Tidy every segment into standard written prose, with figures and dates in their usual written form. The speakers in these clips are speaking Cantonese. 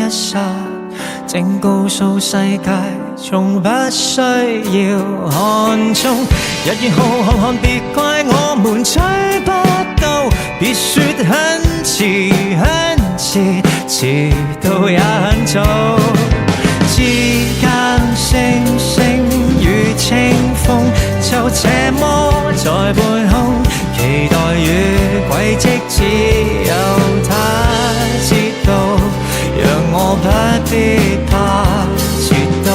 一剎，正告訴世界，從不需要看中。日月浩瀚，別怪我們追不到，別說很遲很遲，遲到也很早。之間星星與清風，就這麼在半空，期待與軌跡只有他知道，讓我不必怕遲到。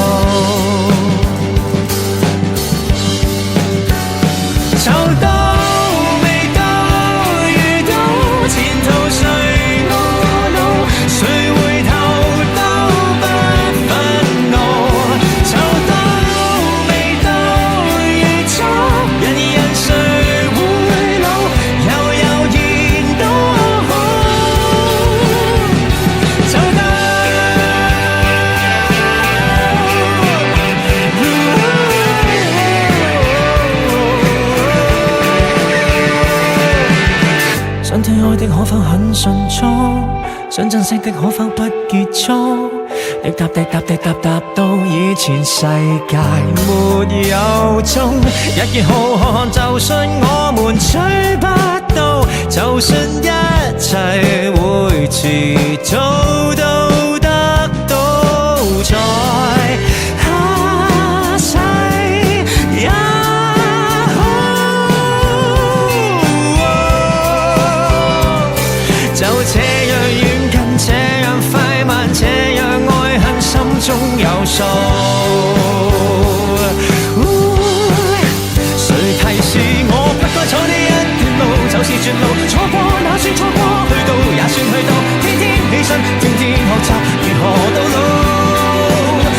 就到未到，遇到前途誰懊惱，誰回頭都不憤怒。就到未到，遇咗人誰會老，悠悠然都好。就到想退開的可否很迅速，想珍惜的可否不結束，滴答滴答滴答答到以前世界沒有蹤。日月浩瀚，就算我們追不到，就算一切會遲早都得到，在下世也就這樣遠近，這樣快慢，這樣愛恨，心中有數。誰提示我不該走呢一段路，就是絕路。錯過那算錯過，去到也算去到。天天起身，天天學習，如何到老？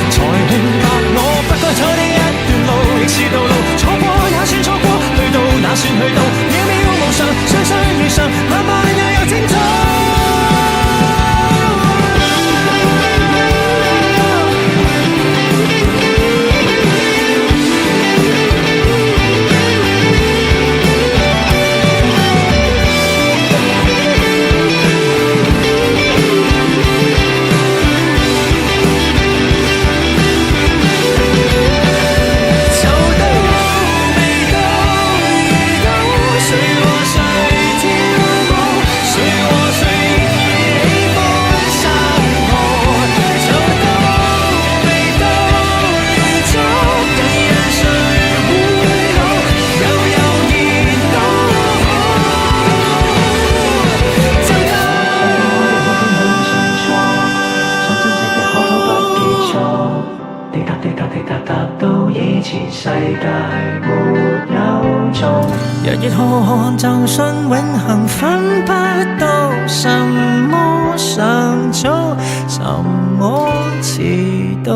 才明白我不該走呢一段路，亦是道路。錯過也算錯過，去到那算去到。渺渺無常，雙雙遇上，慢慢又有精彩。日月浩瀚，就算永恆分不到，什麼尚早，什麼遲到。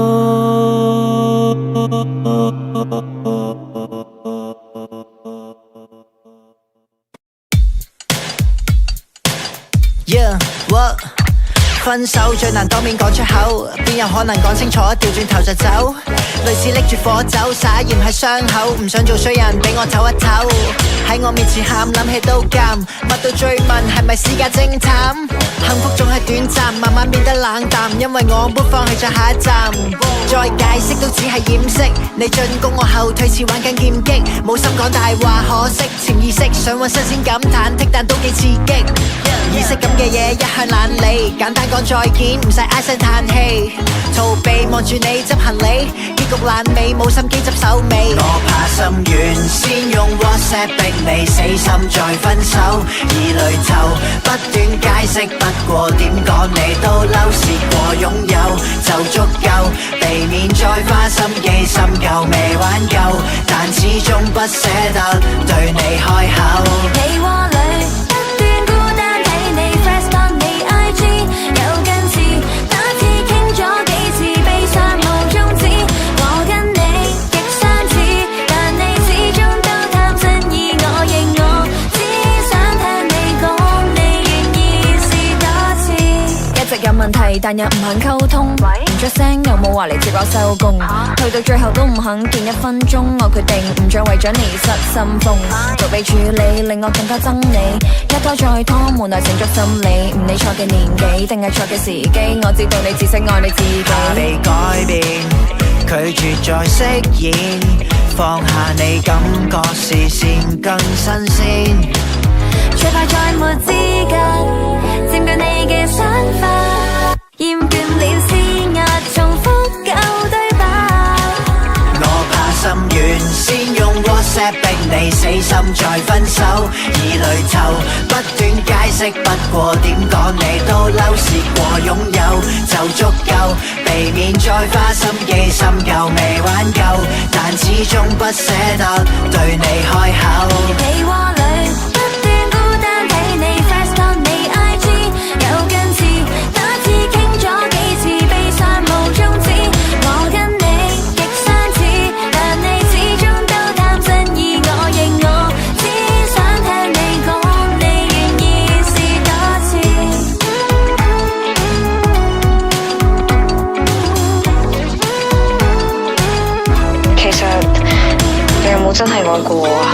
Yeah, what? 分手最難當面講出口，邊有可能講清楚調轉頭就走？類似拎住火酒灑鹽喺傷口，唔想做衰人俾我唞一唞。喺我面前喊諗起都尷，乜都追問係咪私家偵探？幸福總係短暫，慢慢變得冷淡，因為我不放棄咗下一站。再解釋都只係掩飾，你進攻我後退似玩緊劍擊，冇心講大話，可惜潛意識想揾新鮮感忐忑，但都幾刺激。儀式感嘅嘢一向懶理，簡單講再見，唔使唉聲嘆氣，逃避望住你執行李，結局爛尾，冇心機執手尾。我怕心軟，先用 WhatsApp 逼你死心再分手，已累透，不斷解釋，不過點講你都嬲，試過擁有就足夠，避免再花心機，深究未玩夠，但始終不捨得對你開口。你窩裏不斷孤單，睇你 flash 當你 IG 有近視，那次傾咗幾次，悲傷無終止。我跟你極相似，但你始終都貪新意，我認我只想聽你講，你願意試多次。一直有問題，但又唔肯溝通，唔出聲，又冇話嚟接我收工，去到最後都唔肯見1分鐘，我決定唔再為咗你失心瘋，逃避處理令我更加憎你，一拖再拖，無奈成咗心理，唔理錯嘅年紀定係錯嘅時機，我知道你只識愛你自己。怕被改變，拒絕再飾演，放下你感覺視線更新鮮，最怕再沒資格佔據你嘅想法，厭倦了施壓，重複舊對白。我怕心軟，先用 WhatsApp 逼你死心再分手，而淚頭不斷解釋，不過點講你都嬲，試過擁有就足夠，避免再花心機深究未挽救，但始終不捨得對你開口。被窩裏不斷孤單睇你 Facebook 你 IG 有近似，多次傾咗幾次，悲傷無終止，我跟你極相似，但你始終都擔心意我認我，只想聽你講你願意試多次。其實你有冇真係愛過我啊？